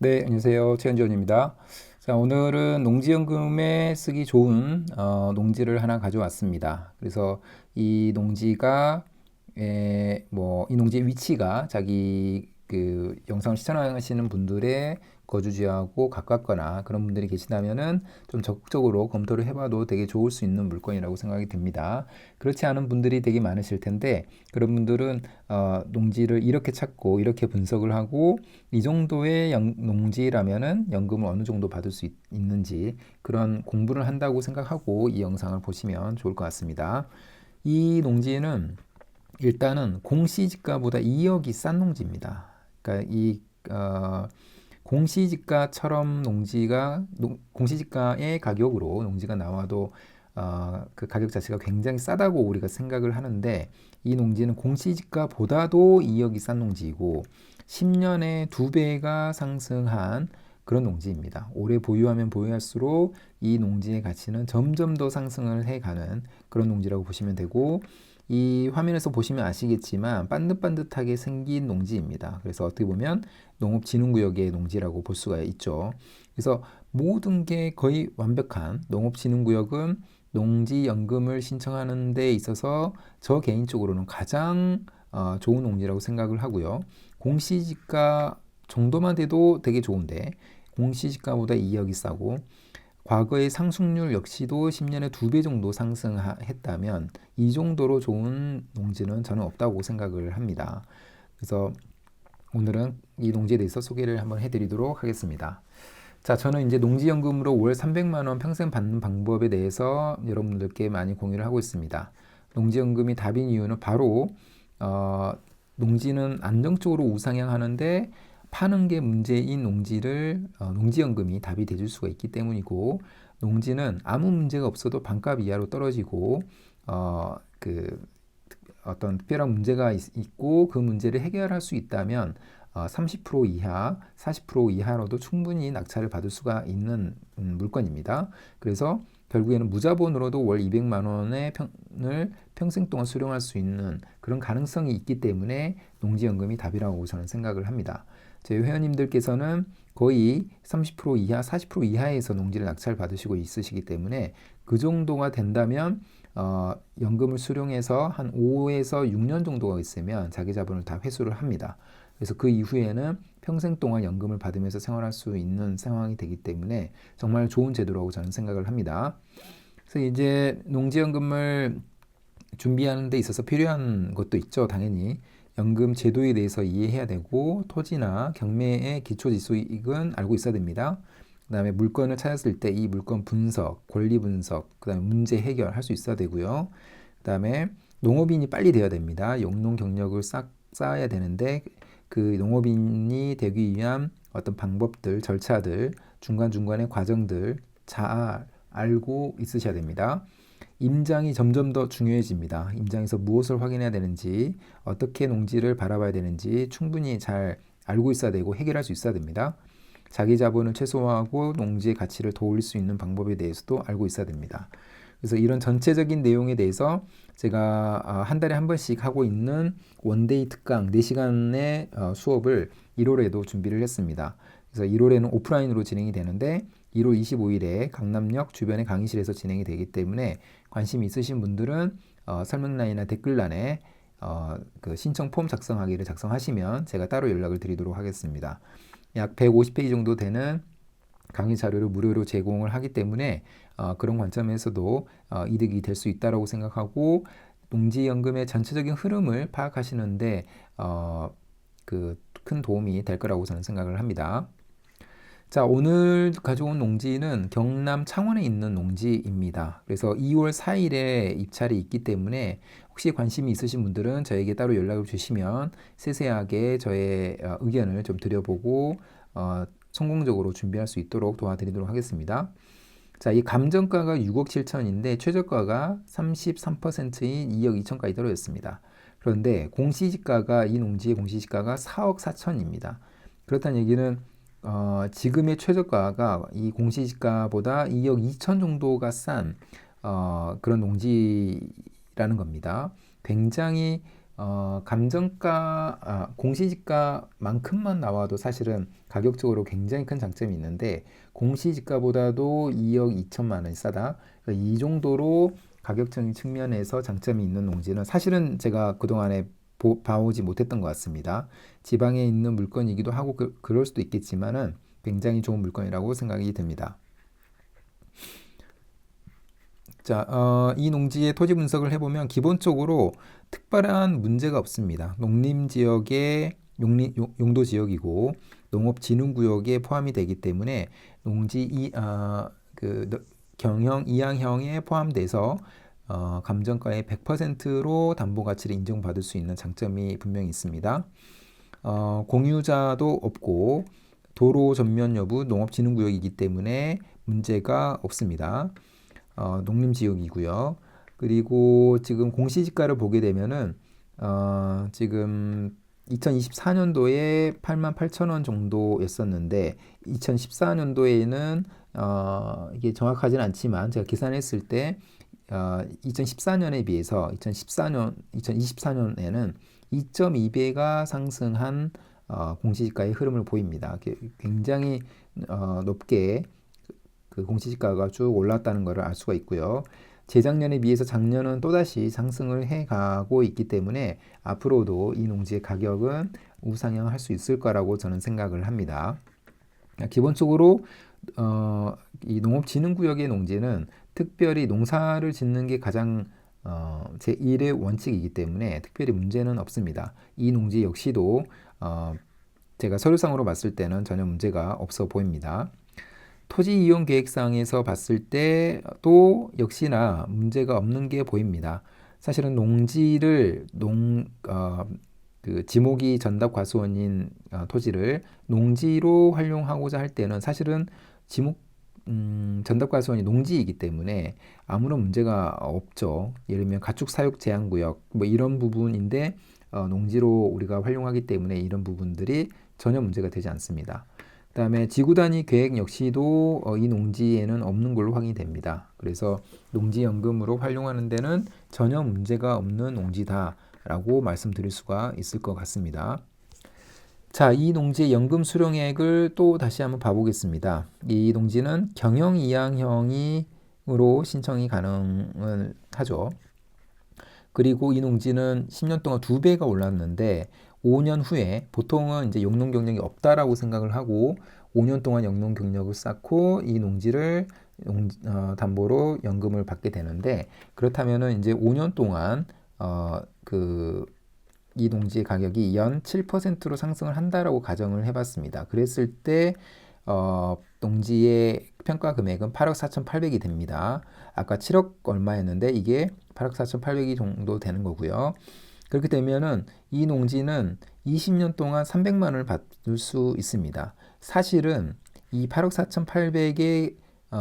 네, 안녕하세요. 최현지원입니다. 자, 오늘은 농지연금에 쓰기 좋은 농지를 하나 가져왔습니다. 그래서 이 농지가 이 농지의 위치가 자기 그 영상을 시청하시는 분들의 거주지하고 가깝거나 그런 분들이 계시다면은 좀 적극적으로 검토를 해봐도 되게 좋을 수 있는 물건이라고 생각이 듭니다. 그렇지 않은 분들이 되게 많으실 텐데 그런 분들은 농지를 이렇게 찾고 이렇게 분석을 하고 이 정도의 농지라면은 연금을 어느 정도 받을 수 있는지 그런 공부를 한다고 생각하고 이 영상을 보시면 좋을 것 같습니다. 이 농지는 일단은 공시지가보다 2억이 싼 농지입니다. 그러니까 공시지가처럼 공시지가의 가격으로 농지가 나와도 그 가격 자체가 굉장히 싸다고 우리가 생각을 하는데 이 농지는 공시지가보다도 2억이 싼 농지이고 10년에 2배가 상승한 그런 농지입니다. 오래 보유하면 보유할수록 이 농지의 가치는 점점 더 상승을 해가는 그런 농지라고 보시면 되고 이 화면에서 보시면 아시겠지만 반듯반듯하게 생긴 농지입니다. 그래서 어떻게 보면 농업진흥구역의 농지라고 볼 수가 있죠. 그래서 모든 게 거의 완벽한 농업진흥구역은 농지연금을 신청하는 데 있어서 저 개인적으로는 가장 좋은 농지라고 생각을 하고요. 공시지가 정도만 돼도 되게 좋은데 공시지가보다 2억이 싸고 과거의 상승률 역시도 10년에 2배 정도 상승했다면 이 정도로 좋은 농지는 저는 없다고 생각을 합니다. 그래서 오늘은 이 농지에 대해서 소개를 한번 해드리도록 하겠습니다. 자, 저는 이제 농지연금으로 월 300만 원 평생 받는 방법에 대해서 여러분들께 많이 공유를 하고 있습니다. 농지연금이 답인 이유는 바로 농지는 안정적으로 우상향하는데 파는 게 문제인 농지를 농지연금이 답이 돼줄 수가 있기 때문이고 농지는 아무 문제가 없어도 반값 이하로 떨어지고 그 어떤 특별한 문제가 있고 그 문제를 해결할 수 있다면 30% 이하, 40% 이하로도 충분히 낙찰을 받을 수가 있는 물건입니다. 그래서 결국에는 무자본으로도 월 200만 원의 편을 평생 동안 수령할 수 있는 그런 가능성이 있기 때문에 농지연금이 답이라고 저는 생각을 합니다. 저희 회원님들께서는 거의 30% 이하, 40% 이하에서 농지를 낙찰 받으시고 있으시기 때문에 그 정도가 된다면 연금을 수령해서 한 5에서 6년 정도가 있으면 자기 자본을 다 회수를 합니다. 그래서 그 이후에는 평생 동안 연금을 받으면서 생활할 수 있는 상황이 되기 때문에 정말 좋은 제도라고 저는 생각을 합니다. 그래서 이제 농지연금을 준비하는 데 있어서 필요한 것도 있죠. 당연히 연금 제도에 대해서 이해해야 되고 토지나 경매의 기초지수익은 알고 있어야 됩니다. 그 다음에 물건을 찾았을 때 이 물건 분석, 권리 분석, 그 다음에 문제 해결할 수 있어야 되고요. 그 다음에 농업인이 빨리 되어야 됩니다. 영농 경력을 싹 쌓아야 되는데 그 농업인이 되기 위한 어떤 방법들, 절차들, 중간중간의 과정들 잘 알고 있으셔야 됩니다. 임장이 점점 더 중요해집니다. 임장에서 무엇을 확인해야 되는지, 어떻게 농지를 바라봐야 되는지 충분히 잘 알고 있어야 되고 해결할 수 있어야 됩니다. 자기 자본을 최소화하고 농지의 가치를 더 올릴 수 있는 방법에 대해서도 알고 있어야 됩니다. 그래서 이런 전체적인 내용에 대해서 제가 한 달에 한 번씩 하고 있는 원데이 특강 4시간의 수업을 1월에도 준비를 했습니다. 그래서 1월에는 오프라인으로 진행이 되는데 1월 25일에 강남역 주변의 강의실에서 진행이 되기 때문에 관심 있으신 분들은 설명란이나 댓글란에 그 신청 폼 작성하기를 작성하시면 제가 따로 연락을 드리도록 하겠습니다. 약 150페이지 정도 되는 강의 자료를 무료로 제공을 하기 때문에 그런 관점에서도 이득이 될 수 있다고 생각하고 농지연금의 전체적인 흐름을 파악하시는데 그 큰 도움이 될 거라고 저는 생각을 합니다. 자, 오늘 가져온 농지는 경남 창원에 있는 농지입니다. 그래서 2월 4일에 입찰이 있기 때문에 혹시 관심이 있으신 분들은 저에게 따로 연락을 주시면 세세하게 저의 의견을 좀 드려보고 성공적으로 준비할 수 있도록 도와드리도록 하겠습니다. 자, 이 감정가가 6억 7천인데 최저가가 33%인 2억 2천까지 떨어졌습니다. 그런데 공시지가가 이 농지의 공시지가가 4억 4천입니다. 그렇다는 얘기는 지금의 최저가가 이 공시지가보다 2억 2천 정도가 싼 그런 농지라는 겁니다. 굉장히 공시지가만큼만 나와도 사실은 가격적으로 굉장히 큰 장점이 있는데 공시지가보다도 2억 2천만 원이 싸다. 그러니까 이 정도로 가격적인 측면에서 장점이 있는 농지는 사실은 제가 그동안에 봐오지 못했던 것 같습니다. 지방에 있는 물건이기도 하고 그럴 수도 있겠지만은 굉장히 좋은 물건이라고 생각이 듭니다. 자, 이 농지의 토지 분석을 해보면 기본적으로 특별한 문제가 없습니다. 농림지역의 용도지역이고 농업진흥구역에 포함이 되기 때문에 경영 이양형에 포함돼서 감정가의 100%로 담보가치를 인정받을 수 있는 장점이 분명히 있습니다. 공유자도 없고 도로 전면 여부 농업진흥구역이기 때문에 문제가 없습니다. 농림지역이고요. 그리고 지금 공시지가를 보게 되면은 지금 2024년도에 88,000원 정도였었는데 2014년도에는 이게 정확하지는 않지만 제가 계산했을 때 2014년에 비해서 2024년에는 2.2배가 상승한 공시지가의 흐름을 보입니다. 굉장히 높게 그 공시지가가 쭉 올랐다는 것을 알 수가 있고요. 재작년에 비해서 작년은 또다시 상승을 해가고 있기 때문에 앞으로도 이 농지의 가격은 우상향할 수 있을 거라고 저는 생각을 합니다. 기본적으로 이 농업진흥구역의 농지는 특별히 농사를 짓는 게 가장 제1의 원칙이기 때문에 특별히 문제는 없습니다. 이 농지 역시도 제가 서류상으로 봤을 때는 전혀 문제가 없어 보입니다. 토지 이용 계획상에서 봤을 때도 역시나 문제가 없는 게 보입니다. 사실은 농지를 그 지목이 전답 과수원인 토지를 농지로 활용하고자 할 때는 사실은 지목 전답 과수원이 농지이기 때문에 아무런 문제가 없죠. 예를 들면 가축 사육 제한 구역 뭐 이런 부분인데 농지로 우리가 활용하기 때문에 이런 부분들이 전혀 문제가 되지 않습니다. 그다음에 지구 단위 계획 역시도 이 농지에는 없는 걸로 확인이 됩니다. 그래서 농지연금으로 활용하는 데는 전혀 문제가 없는 농지다라고 말씀드릴 수가 있을 것 같습니다. 자, 이 농지의 연금 수령액을 또 다시 한번 봐보겠습니다. 이 농지는 경영 이양형으로 신청이 가능을 하죠. 그리고 이 농지는 10년 동안 2배가 올랐는데 5년 후에 보통은 이제 영농 경력이 없다라고 생각을 하고 5년 동안 영농 경력을 쌓고 이 농지를 담보로 연금을 받게 되는데 그렇다면은 이제 5년 동안 이 농지의 가격이 연 7%로 상승을 한다라고 가정을 해봤습니다. 그랬을 때 농지의 평가 금액은 8억 4,800이 됩니다. 아까 7억 얼마였는데 이게 8억 4,800이 정도 되는 거고요. 그렇게 되면은 이 농지는 20년 동안 300만 원을 받을 수 있습니다. 사실은 이 8억 4,800의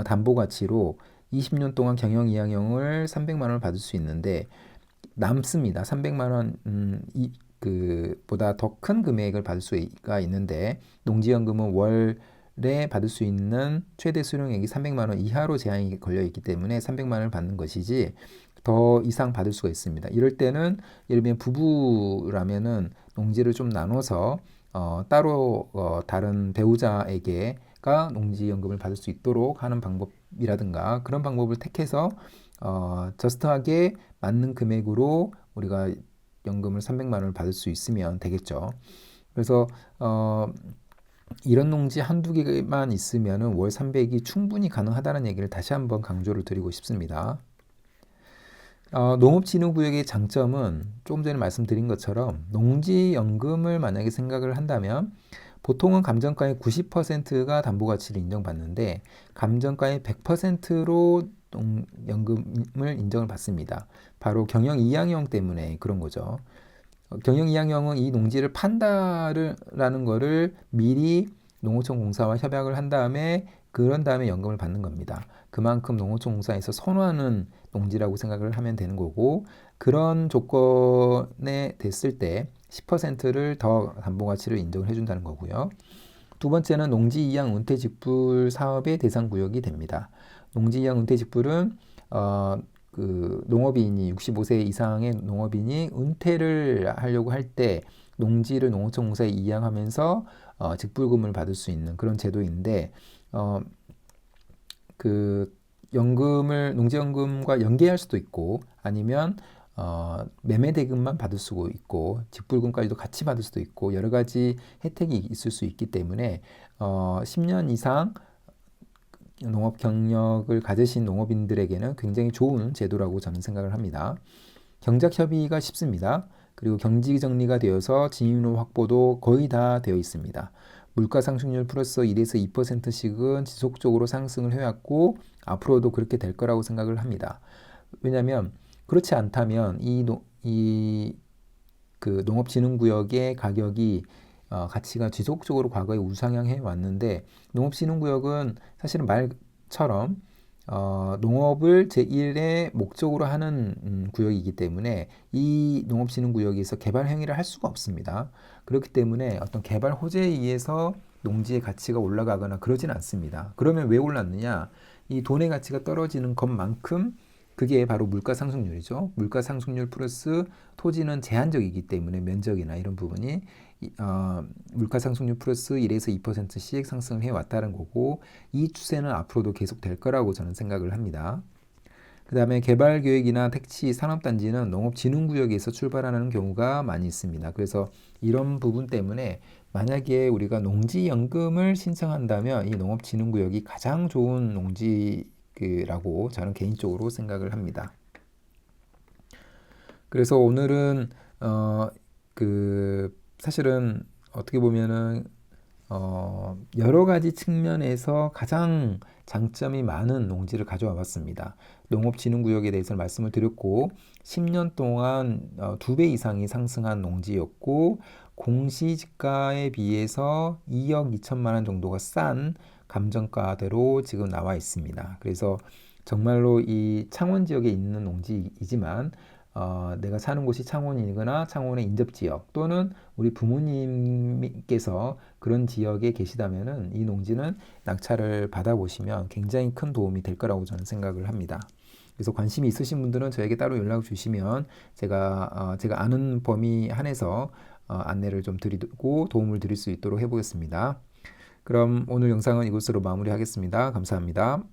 담보 가치로 20년 동안 경영 이양형을 300만 원을 받을 수 있는데 남습니다. 300만 원 보다 더 큰 금액을 받을 수가 있는데 농지연금은 월에 받을 수 있는 최대 수령액이 300만 원 이하로 제한이 걸려 있기 때문에 300만 원을 받는 것이지 더 이상 받을 수가 있습니다. 이럴 때는 예를 들면 부부라면은 농지를 좀 나눠서 따로 다른 배우자에게가 농지연금을 받을 수 있도록 하는 방법이라든가 그런 방법을 택해서 저스트하게 맞는 금액으로 우리가 연금을 300만 원을 받을 수 있으면 되겠죠. 그래서 이런 농지 한두 개만 있으면은 월 300이 충분히 가능하다는 얘기를 다시 한번 강조를 드리고 싶습니다. 농업진흥구역의 장점은 조금 전에 말씀드린 것처럼 농지연금을 만약에 생각을 한다면 보통은 감정가의 90%가 담보가치를 인정받는데 감정가의 100%로 연금을 인정을 받습니다. 바로 경영 이양형 때문에 그런 거죠. 경영 이양형은 이 농지를 판다라는 거를 미리 농어촌 공사와 협약을 한 다음에 그런 다음에 연금을 받는 겁니다. 그만큼 농어촌 공사에서 선호하는 농지라고 생각을 하면 되는 거고 그런 조건에 됐을 때 10%를 더 담보가치를 인정을 해준다는 거고요. 두 번째는 농지 이양 은퇴직불 사업의 대상 구역이 됩니다. 농지 이양 은퇴직불은 그 농업인이 65세 이상의 농업인이 은퇴를 하려고 할 때 농지를 농어촌공사에 이양하면서 직불금을 받을 수 있는 그런 제도인데 그 연금을 농지연금과 연계할 수도 있고 아니면 매매대금만 받을 수도 있고 직불금까지도 같이 받을 수도 있고 여러 가지 혜택이 있을 수 있기 때문에 10년 이상 농업 경력을 가지신 농업인들에게는 굉장히 좋은 제도라고 저는 생각을 합니다. 경작 협의가 쉽습니다. 그리고 경지 정리가 되어서 진입로 확보도 거의 다 되어 있습니다. 물가 상승률 플러스 1에서 2%씩은 지속적으로 상승을 해왔고 앞으로도 그렇게 될 거라고 생각을 합니다. 왜냐하면 그렇지 않다면 그 농업진흥구역의 가격이 가치가 지속적으로 과거에 우상향해 왔는데 농업진흥구역은 사실은 말처럼 농업을 제1의 목적으로 하는 구역이기 때문에 이 농업진흥구역에서 개발 행위를 할 수가 없습니다. 그렇기 때문에 어떤 개발 호재에 의해서 농지의 가치가 올라가거나 그러진 않습니다. 그러면 왜 올랐느냐? 이 돈의 가치가 떨어지는 것만큼 그게 바로 물가 상승률이죠. 물가 상승률 플러스 토지는 제한적이기 때문에 면적이나 이런 부분이 물가 상승률 플러스 1에서 2%씩 상승을 해왔다는 거고 이 추세는 앞으로도 계속 될 거라고 저는 생각을 합니다. 그 다음에 개발계획이나 택지, 산업단지는 농업진흥구역에서 출발하는 경우가 많이 있습니다. 그래서 이런 부분 때문에 만약에 우리가 농지연금을 신청한다면 이 농업진흥구역이 가장 좋은 농지라고 저는 개인적으로 생각을 합니다. 그래서 오늘은 사실은 어떻게 보면은 여러 가지 측면에서 가장 장점이 많은 농지를 가져와 봤습니다. 농업진흥구역에 대해서 말씀을 드렸고 10년 동안 2배 이상이 상승한 농지였고 공시지가에 비해서 2억 2천만 원 정도가 싼 감정가대로 지금 나와 있습니다. 그래서 정말로 이 창원 지역에 있는 농지이지만 내가 사는 곳이 창원이거나 창원의 인접지역 또는 우리 부모님께서 그런 지역에 계시다면은 이 농지는 낙찰을 받아보시면 굉장히 큰 도움이 될 거라고 저는 생각을 합니다. 그래서 관심이 있으신 분들은 저에게 따로 연락을 주시면 제가 아는 범위 한해서 안내를 좀 드리고 도움을 드릴 수 있도록 해보겠습니다. 그럼 오늘 영상은 이것으로 마무리하겠습니다. 감사합니다.